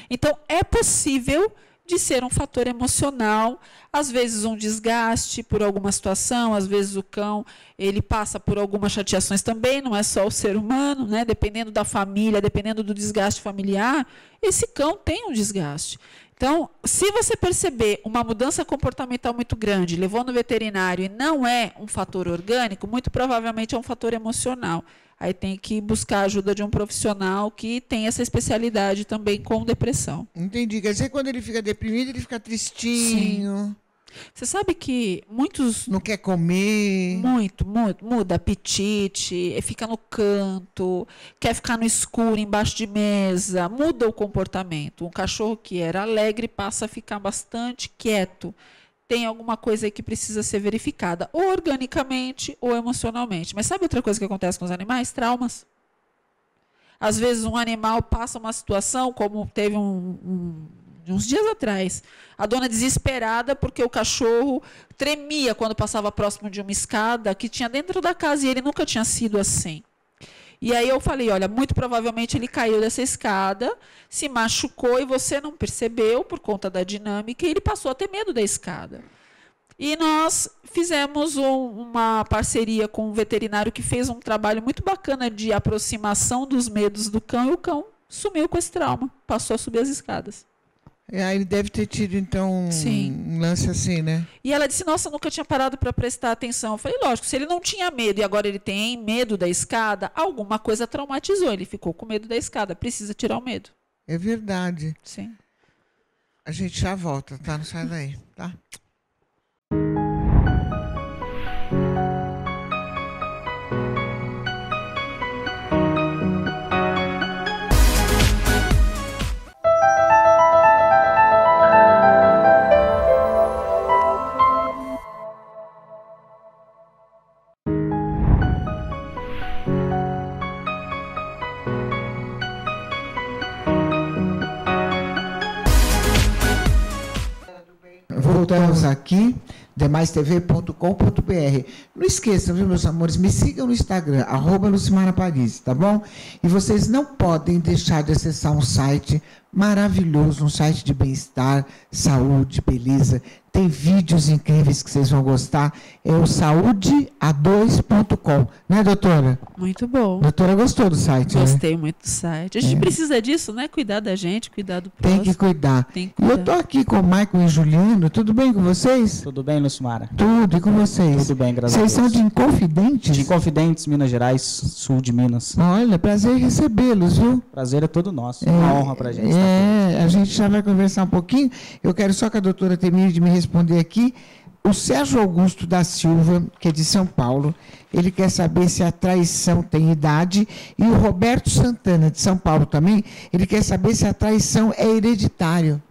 B: Então, é possível de ser um fator emocional, às vezes um desgaste por alguma situação, às vezes o cão ele passa por algumas chateações também, não é só o ser humano, né? Dependendo da família, dependendo do desgaste familiar, esse cão tem um desgaste. Então, se você perceber uma mudança comportamental muito grande, levou no veterinário e não é um fator orgânico, muito provavelmente é um fator emocional. Aí tem que buscar a ajuda de um profissional que tem essa especialidade também com depressão.
A: Entendi. Quer dizer, quando ele fica deprimido, ele fica tristinho.
B: Sim. Você sabe que muitos...
A: Não quer comer.
B: Muito. Muda apetite, fica no canto, quer ficar no escuro, embaixo de mesa, muda o comportamento. Um cachorro que era alegre passa a ficar bastante quieto. Tem alguma coisa aí que precisa ser verificada, ou organicamente ou emocionalmente. Mas sabe outra coisa que acontece com os animais? Traumas. Às vezes um animal passa uma situação, como teve um de uns dias atrás. A dona desesperada porque o cachorro tremia quando passava próximo de uma escada que tinha dentro da casa e ele nunca tinha sido assim. E aí eu falei, olha, muito provavelmente ele caiu dessa escada, se machucou e você não percebeu por conta da dinâmica e ele passou a ter medo da escada. E nós fizemos uma parceria com um veterinário que fez um trabalho muito bacana de aproximação dos medos do cão e o cão sumiu com esse trauma, passou a subir as escadas.
A: Aí ele deve ter tido, então, um lance assim, né?
B: E ela disse, nossa, eu nunca tinha parado para prestar atenção. Eu falei, lógico, se ele não tinha medo e agora ele tem medo da escada, alguma coisa traumatizou, ele ficou com medo da escada, precisa tirar o medo.
A: É verdade.
B: Sim.
A: A gente já volta, tá? Não sai daí, tá? Voltamos aqui, demaistv.com.br. Não esqueçam, viu, meus amores? Me sigam no Instagram, @LucimarAparis, tá bom? E vocês não podem deixar de acessar um site maravilhoso, um site de bem-estar, saúde, beleza. Tem vídeos incríveis que vocês vão gostar. É o saudeA2.com, né, doutora?
B: Muito bom.
A: A doutora gostou do site,
B: Gostei
A: né?
B: muito do site. A gente precisa disso, né? Cuidar da gente, cuidar do
A: Tem
B: próximo.
A: que cuidar.
B: Tem que
A: E eu
B: cuidar.
A: tô aqui com o Maicon e Juliano. Tudo bem com vocês?
C: Tudo bem, Lucimara?
A: Tudo. E com vocês?
C: Tudo bem, graças a
A: Vocês
C: Deus.
A: são de Inconfidentes?
C: De Inconfidentes, Minas Gerais, sul de Minas.
A: Olha, prazer em recebê-los, viu?
C: Prazer é todo nosso. Uma honra pra gente.
A: A gente já vai conversar um pouquinho. Eu quero só que a doutora termine de me responder aqui. O Sérgio Augusto da Silva, que é de São Paulo, ele quer saber se a traição tem idade. E o Roberto Santana, de São Paulo também, ele quer saber se a traição é hereditário.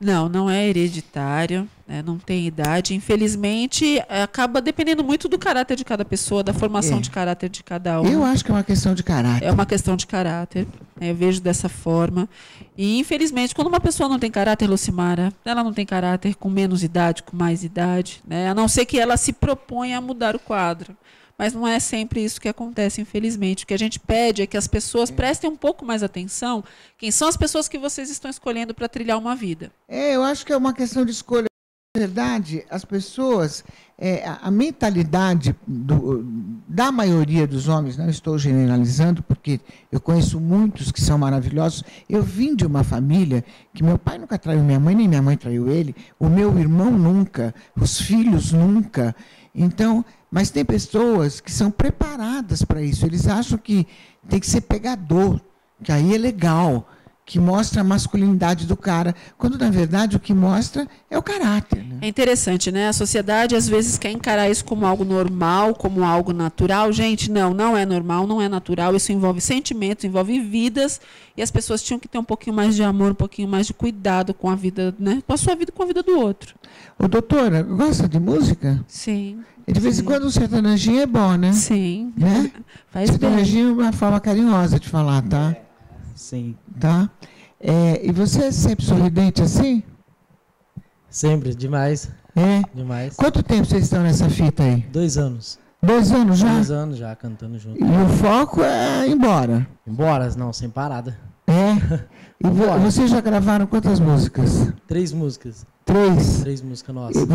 B: Não, não é hereditário, né, não tem idade. Infelizmente, acaba dependendo muito do caráter de cada pessoa, da formação de caráter de cada um.
A: Eu acho que é uma questão de caráter.
B: É uma questão de caráter, né, eu vejo dessa forma. E, infelizmente, quando uma pessoa não tem caráter, Lucimara, ela não tem caráter com menos idade, com mais idade, né, a não ser que ela se proponha a mudar o quadro. Mas não é sempre isso que acontece, infelizmente. O que a gente pede é que as pessoas prestem um pouco mais atenção quem são as pessoas que vocês estão escolhendo para trilhar uma vida.
A: Eu acho que é uma questão de escolha. Na verdade, as pessoas, a mentalidade da maioria dos homens, não estou generalizando, porque eu conheço muitos que são maravilhosos. Eu vim de uma família que meu pai nunca traiu minha mãe, nem minha mãe traiu ele, o meu irmão nunca, os filhos nunca. Então, mas tem pessoas que são preparadas para isso. Eles acham que tem que ser pegador, que aí é legal, que mostra a masculinidade do cara, quando na verdade o que mostra é o caráter. Né?
B: É interessante, né? A sociedade às vezes quer encarar isso como algo normal, como algo natural. Gente, não é normal, não é natural. Isso envolve sentimentos, envolve vidas, e as pessoas tinham que ter um pouquinho mais de amor, um pouquinho mais de cuidado com a vida, né? Com a sua vida e com a vida do outro.
A: Ô, doutora, gosta de música?
B: Sim.
A: E de vez em quando um sertanejinho é bom, né?
B: Sim.
A: Né?
B: Faz bem.
A: Sertanejinho é uma forma carinhosa de falar, tá?
C: Sim.
A: Tá? E você é sempre sorridente assim?
D: Sempre, demais.
A: É?
D: Demais.
A: Quanto tempo vocês estão nessa fita aí?
D: 2 anos.
A: 2 anos já?
D: 2 anos já cantando junto.
A: E o foco é ir embora.
D: Embora, não, sem parada.
A: E vocês já gravaram quantas músicas?
D: 3 músicas.
A: 3?
D: 3 músicas
A: E
D: nossas.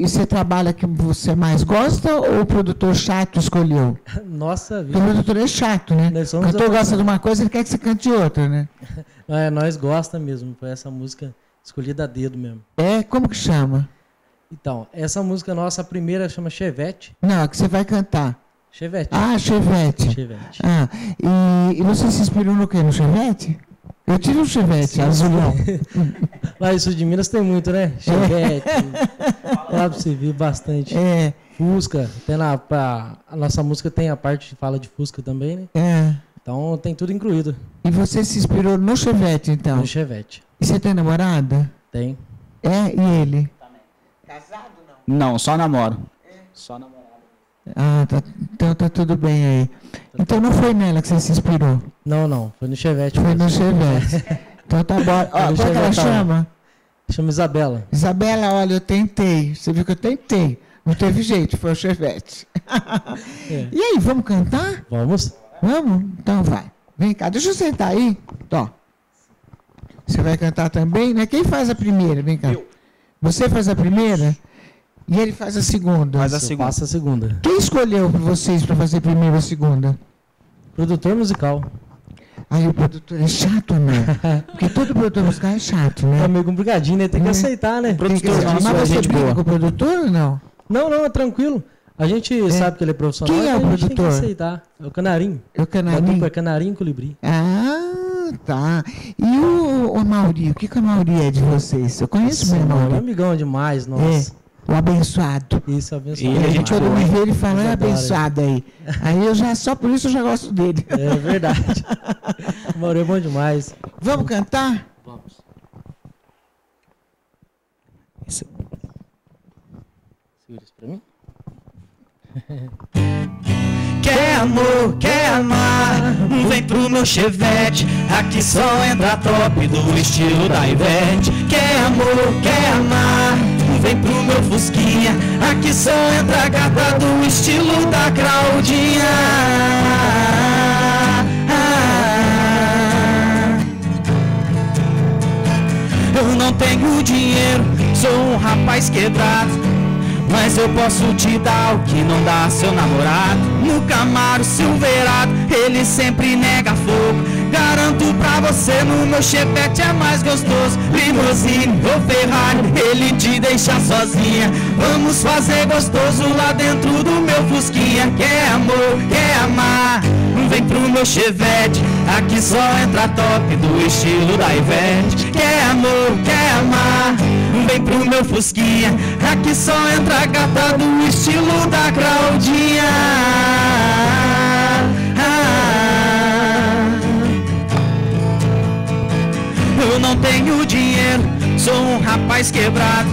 A: você trabalha que você mais gosta ou o produtor chato escolheu?
D: Nossa
A: Porque o
D: vida.
A: produtor é chato, né?
D: Nós
A: O
D: somos
A: cantor gosta
D: apaixonados.
A: de uma coisa, ele quer que você cante outra, né?
D: Nós gosta mesmo. Foi essa música escolhida a dedo mesmo.
A: Como que chama?
D: Então, essa música nossa, a primeira chama Chevette.
A: Não, a que você vai cantar.
D: Chevette.
A: Ah, Chevette.
D: Chevette.
A: Ah, e você se inspirou no quê? No Chevette? Eu tive um Chevette, azulão.
D: Lá em sul de Minas tem muito, né? Chevette. Lá pra você ver bastante. Fusca. A nossa música tem a parte que fala de Fusca também, né? Então tem tudo incluído.
A: E você se inspirou no Chevette, então?
D: No Chevette.
A: E você tem namorada?
D: Tem.
A: E ele?
C: Casado, não? Não, só namoro. Só namorado.
A: Ah, então tá tudo bem aí. Então não foi nela que você se inspirou?
D: Não. Foi no Chevette.
A: Foi no
D: mesmo.
A: Chevette. Então tá bom. Ó, como ela chama?
D: Chama Isabela.
A: Isabela, olha, eu tentei. Você viu que eu tentei. Não teve jeito, foi o Chevette. E aí, vamos cantar?
D: Vamos.
A: Vamos? Então vai. Vem cá, deixa eu sentar aí. Tó. Você vai cantar também, né? Quem faz a primeira? Vem cá. Você faz a primeira e ele faz a segunda.
C: Faz a segunda.
D: Faça a segunda.
A: Quem escolheu vocês para fazer primeira ou segunda?
D: Produtor musical.
A: Aí o produtor é chato, né? Porque todo produtor musical é chato, né?
D: É meio complicadinho, né? Tem que aceitar, né?
A: Tem que aceitar. Mas você briga com o produtor ou não?
D: Não, é tranquilo. A gente sabe que ele é profissional.
A: Quem é o
D: a gente
A: produtor?
D: tem que aceitar. É o Canarinho.
A: É o Canarinho?
D: É Canarinho e Colibri.
A: Ah, tá. E o Mauri? O que o Mauri é de vocês? Eu conheço o Mauri.
D: É um amigão demais, nossa.
A: O abençoado.
D: Isso, abençoado.
A: E a gente quando me vê, ele fala, é abençoado aí. Aí eu já, só por isso eu já gosto dele.
D: É verdade. O Mauri é bom demais.
A: Vamos cantar?
D: Vamos. Segura isso pra mim.
E: Quer amor, quer amar, vem pro meu Chevette. Aqui só entra top do estilo da Ivete. Quer amor, quer amar, vem pro meu Fusquinha. Aqui só entra a gata do estilo da Claudinha. Eu não tenho dinheiro, sou um rapaz quebrado, mas eu posso te dar o que não dá seu namorado. No Camaro Silverado, ele sempre nega fogo. Garanto pra você, no meu Chevette é mais gostoso. Limousine ou Ferrari, ele te deixa sozinha. Vamos fazer gostoso lá dentro do meu Fusquinha. Quer amor, quer amar, vem pro meu Chevette. Aqui só entra top do estilo da Ivete. Quer amor, quer amar, vem pro meu Fusquinha. Aqui só entra a gata do estilo da Claudinha. Eu não tenho dinheiro, sou um rapaz quebrado,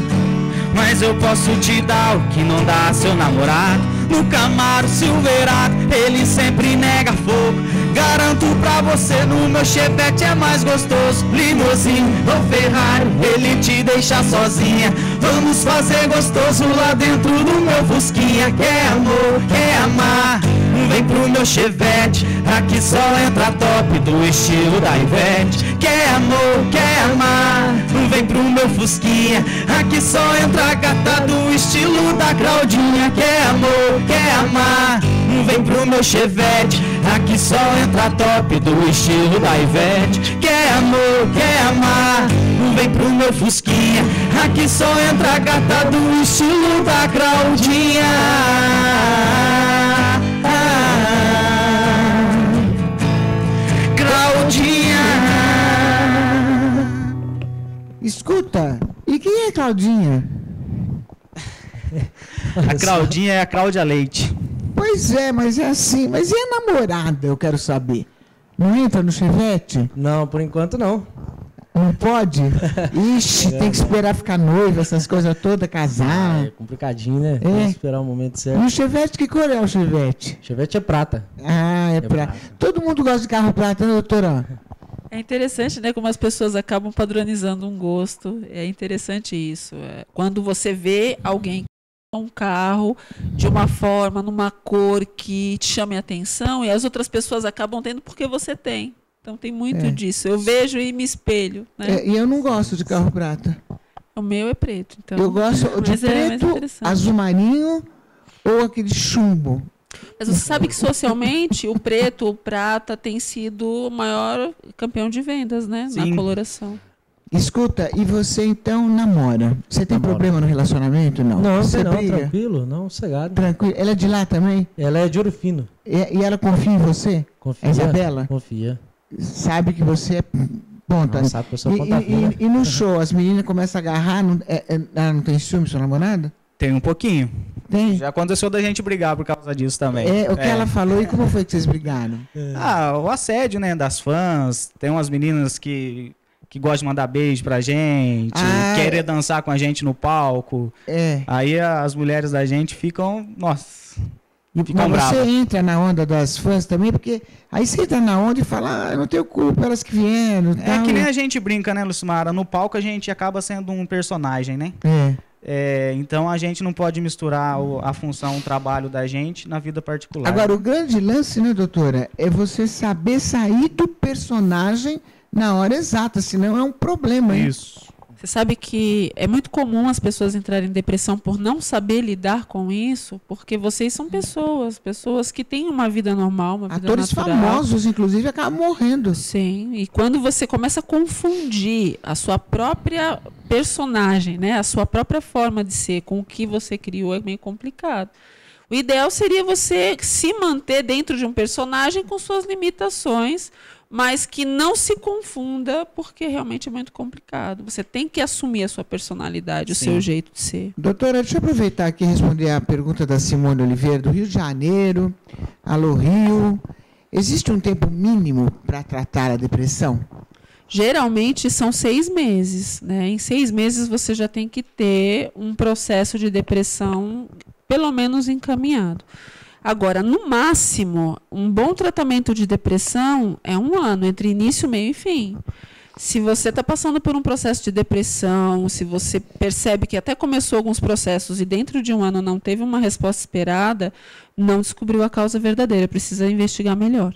E: mas eu posso te dar o que não dá seu namorado. No Camaro Silverado, ele sempre nega fogo. Garanto pra você, no meu Chevette é mais gostoso. Limousine ou Ferrari, ele te deixa sozinha. Vamos fazer gostoso lá dentro do meu Fusquinha. Quer amor, quer amar, vem pro meu Chevette. Aqui só entra top do estilo da Ivete. Quer amor, quer amar, vem pro meu Fusquinha. Aqui só entra a gata do estilo da Claudinha. Quer amor, quer amar, vem pro meu Chevette. Aqui só entra top do estilo da Ivete. Quer amor, quer amar, vem pro meu Fusquinha. Aqui só entra a gata do estilo da Claudinha. Claudinha.
A: Escuta, e quem é Claudinha?
C: A Claudinha é a Cláudia Leite.
A: Pois é, mas é assim. Mas e a namorada, eu quero saber? Não entra no Chevette?
D: Não, por enquanto não.
A: Não pode? Ixi, tem que esperar ficar noiva, essas coisas todas, casar.
D: É complicadinho, né? Tem que esperar o momento
A: E
D: certo.
A: o Chevette, que cor é o Chevette?
D: Chevette é prata.
A: Ah, é prata.
D: prata.
A: Todo mundo gosta de carro prata, né, doutora?
B: É interessante, né, como as pessoas acabam padronizando um gosto. É interessante isso. Quando você vê alguém com um carro de uma forma, numa cor que te chame a atenção, e as outras pessoas acabam tendo porque você tem. Então tem muito disso. Eu vejo e me espelho, né?
A: E eu não gosto de carro prata.
B: O meu é preto, então.
A: Eu gosto de
B: Mas é mais
A: preto,
B: interessante.
A: azul marinho ou aquele chumbo.
B: Mas você sabe que socialmente o preto, o prata tem sido o maior campeão de vendas, né?
C: Sim.
B: Na coloração.
A: Escuta, e você então namora? Você tem problema no relacionamento? Não,
D: Não,
A: você
D: não,
A: briga?
D: tranquilo, não, sossegado.
A: Tranquilo. Ela é de lá também?
D: Ela é de Ouro Fino.
A: E ela confia em você?
D: Confia.
A: A Isabela?
D: Confia.
A: Sabe que você é ponta.
D: Não, sabe que eu sou ponta fina.
A: E no show, as meninas começam a agarrar, ela não tem ciúme, sua namorada?
C: Tem um pouquinho.
A: Tem?
C: Já aconteceu da gente brigar por causa disso também.
A: O que ela falou e como foi que vocês brigaram?
C: Ah, o assédio, né, das fãs. Tem umas meninas que gostam de mandar beijo pra gente, querer dançar com a gente no palco. Aí as mulheres da gente ficam, nossa, ficam
A: Mas você
C: bravas.
A: entra na onda das fãs também, porque aí você entra na onda e fala, eu não tenho culpa, elas que vieram.
C: É
A: tal.
C: que nem a gente brinca, né, Lucimara? No palco a gente acaba sendo um personagem, né? Então a gente não pode misturar a função, o trabalho da gente na vida particular.
A: Agora, o grande lance, né, doutora, é você saber sair do personagem na hora exata, senão é um problema, hein?
C: Isso.
B: Você sabe que é muito comum as pessoas entrarem em depressão por não saber lidar com isso, porque vocês são pessoas que têm uma vida normal, uma vida
A: Atores
B: natural.
A: famosos, inclusive, acabam morrendo.
B: Sim, e quando você começa a confundir a sua própria personagem, né, a sua própria forma de ser com o que você criou, é meio complicado. O ideal seria você se manter dentro de um personagem com suas limitações, mas que não se confunda, porque realmente é muito complicado. Você tem que assumir a sua personalidade, o seu jeito de ser.
A: Doutora, deixa eu aproveitar aqui e responder a pergunta da Simone Oliveira, do Rio de Janeiro. Alô, Rio. Existe um tempo mínimo para tratar a depressão?
B: Geralmente são 6 meses, né? Em 6 meses você já tem que ter um processo de depressão pelo menos encaminhado. Agora, no máximo, um bom tratamento de depressão é 1 ano, entre início, meio e fim. Se você está passando por um processo de depressão, se você percebe que até começou alguns processos e dentro de 1 ano não teve uma resposta esperada, não descobriu a causa verdadeira, precisa investigar melhor.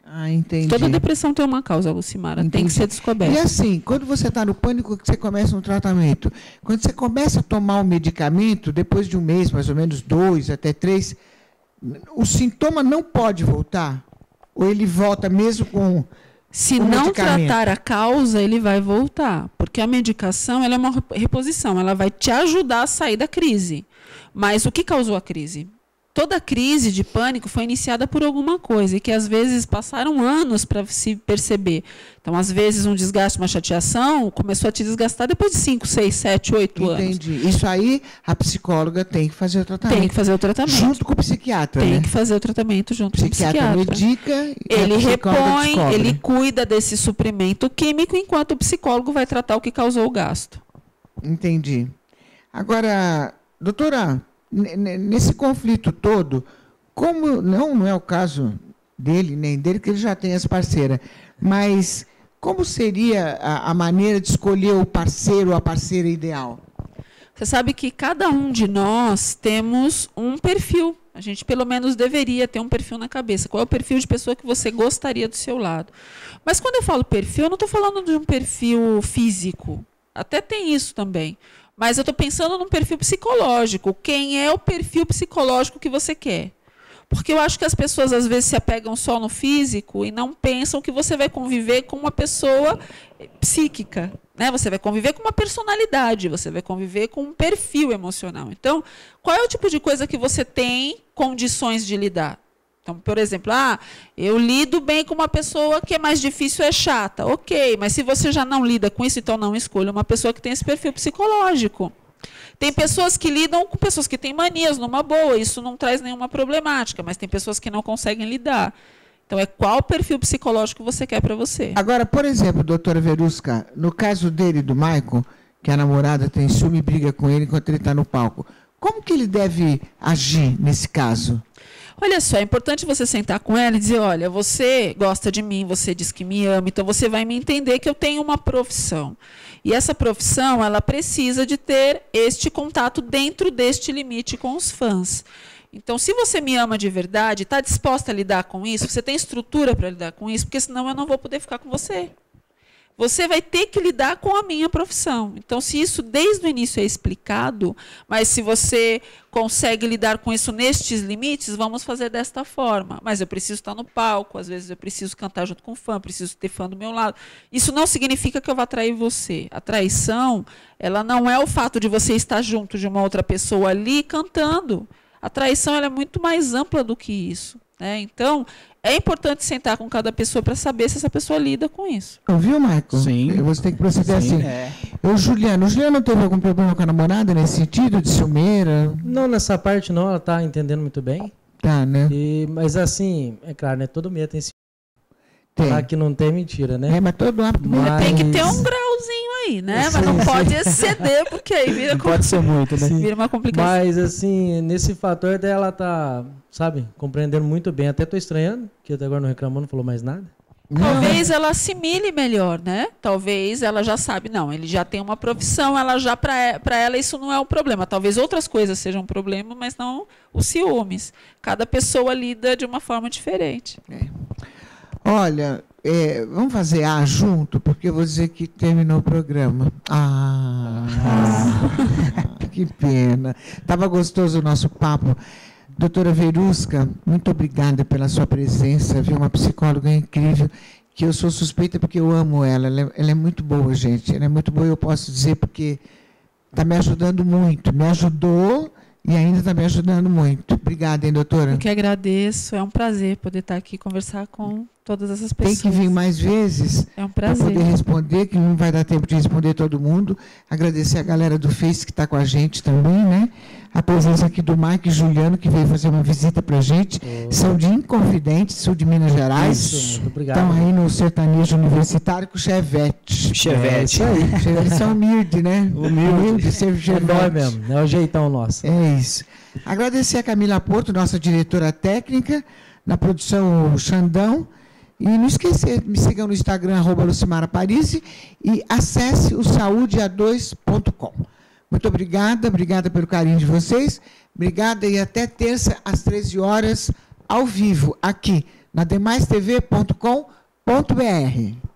A: Ah, entendi.
B: Toda depressão tem uma causa, Lucimara, tem que ser descoberta.
A: E assim, quando você está no pânico, que você começa um tratamento, quando você começa a tomar um medicamento, depois de 1 mês, mais ou menos 2 até 3, o sintoma não pode voltar? Ou ele volta mesmo com
B: Se não tratar a causa, ele vai voltar. Porque a medicação ela é uma reposição, ela vai te ajudar a sair da crise. Mas o que causou a crise? Toda crise de pânico foi iniciada por alguma coisa e que às vezes passaram anos para se perceber. Então, às vezes, um desgaste, uma chateação começou a te desgastar depois de 5, 6, 7, 8 anos.
A: Entendi. Isso aí, a psicóloga tem que fazer o tratamento.
B: Tem que fazer o tratamento.
A: Junto com o psiquiatra,
B: Tem
A: né?
B: que fazer o tratamento junto com o psiquiatra.
A: Medica,
B: Ele
A: a psicóloga
B: repõe,
A: descobre.
B: ele cuida desse suprimento químico, enquanto o psicólogo vai tratar o que causou o gasto.
A: Entendi. Agora, doutora, nesse conflito todo, como não é o caso dele, nem dele, que ele já tem essa parceira, mas como seria a maneira de escolher o parceiro ou a parceira ideal?
B: Você sabe que cada um de nós temos um perfil. A gente, pelo menos, deveria ter um perfil na cabeça. Qual é o perfil de pessoa que você gostaria do seu lado? Mas quando eu falo perfil, eu não estou falando de um perfil físico. Até tem isso também. Mas eu estou pensando num perfil psicológico. Quem é o perfil psicológico que você quer? Porque eu acho que as pessoas, às vezes, se apegam só no físico e não pensam que você vai conviver com uma pessoa psíquica, né? Você vai conviver com uma personalidade, você vai conviver com um perfil emocional. Então, qual é o tipo de coisa que você tem condições de lidar? Então, por exemplo, eu lido bem com uma pessoa que é mais difícil, é chata. Ok, mas se você já não lida com isso, então não escolha uma pessoa que tem esse perfil psicológico. Tem pessoas que lidam com pessoas que têm manias numa boa, isso não traz nenhuma problemática, mas tem pessoas que não conseguem lidar. Então, qual perfil psicológico você quer para você?
A: Agora, por exemplo, doutora Verusca, no caso dele, do Maicon, que a namorada tem ciúme e briga com ele enquanto ele está no palco, como que ele deve agir nesse caso?
B: Olha só, é importante você sentar com ela e dizer, olha, você gosta de mim, você diz que me ama, então você vai me entender que eu tenho uma profissão. E essa profissão, ela precisa de ter este contato dentro deste limite com os fãs. Então, se você me ama de verdade, está disposta a lidar com isso, você tem estrutura para lidar com isso, porque senão eu não vou poder ficar com você. Você vai ter que lidar com a minha profissão. Então, se isso desde o início é explicado, mas se você consegue lidar com isso nestes limites, vamos fazer desta forma. Mas eu preciso estar no palco, às vezes eu preciso cantar junto com o fã, preciso ter fã do meu lado. Isso não significa que eu vou atrair você. A traição, ela não é o fato de você estar junto de uma outra pessoa ali cantando. A traição ela é muito mais ampla do que isso, né? Então, é importante sentar com cada pessoa para saber se essa pessoa lida com isso.
A: Viu, Maicon?
C: Sim.
A: Você tem que proceder
C: Sim,
A: assim.
C: é.
A: O Juliano não teve algum problema com a namorada nesse sentido, de ciumeira?
D: Não, nessa parte não, ela tá entendendo muito bem.
A: Tá, né?
D: Mas assim, é claro, né? Todo medo tem esse
A: Tem.
D: falar que não tem mentira, né?
A: Mas todo hábito
D: Mas-
B: Tem que ter um grauzinho aí, diminuir, né? Mas não pode exceder, porque aí vira...
C: Pode ser muito, né?
B: Vira uma complicação.
D: Mas, assim, nesse fator dela tá, sabe, compreendendo muito bem. Até tô estranhando, que até agora não reclamou, não falou mais nada.
B: Talvez ela assimile melhor, né? Talvez ela já sabe, não, ele já tem uma profissão, ela já, para ela isso não é um problema. Talvez outras coisas sejam um problema, mas não os ciúmes. Cada pessoa lida de uma forma diferente.
A: Olha, vamos fazer A junto, porque eu vou dizer que terminou o programa. Que pena. Estava gostoso o nosso papo. Doutora Verusca, muito obrigada pela sua presença, viu? Uma psicóloga incrível, que eu sou suspeita porque eu amo ela. Ela é muito boa, gente. Ela é muito boa, eu posso dizer, porque está me ajudando muito. Me ajudou e ainda está me ajudando muito. Obrigada, hein, doutora?
B: Eu que agradeço. É um prazer poder estar aqui e conversar com todas essas pessoas.
A: Tem que vir mais vezes.
B: É um prazer.
A: Para poder responder, que não vai dar tempo de responder todo mundo. Agradecer a galera do Face que está com a gente também, né? A presença aqui do Mike e Juliano, que veio fazer uma visita para a gente. São de Inconfidente, sul de Minas Gerais.
D: Isso, muito obrigado.
A: Estão aí no sertanejo universitário com Chevette.
C: Chevette.
A: É isso aí. Eles são humildes, né? Humilde, ser Chevette.
D: É nóis mesmo, é o jeitão nosso.
A: É isso. Agradecer a Camila Porto, nossa diretora técnica, na produção Xandão. E não esquecer, me sigam no Instagram, @LucimarAparisi, e acesse o saudeA2.com. Muito obrigada pelo carinho de vocês. Obrigada e até terça, às 13 horas, ao vivo, aqui, na demaistv.com.br.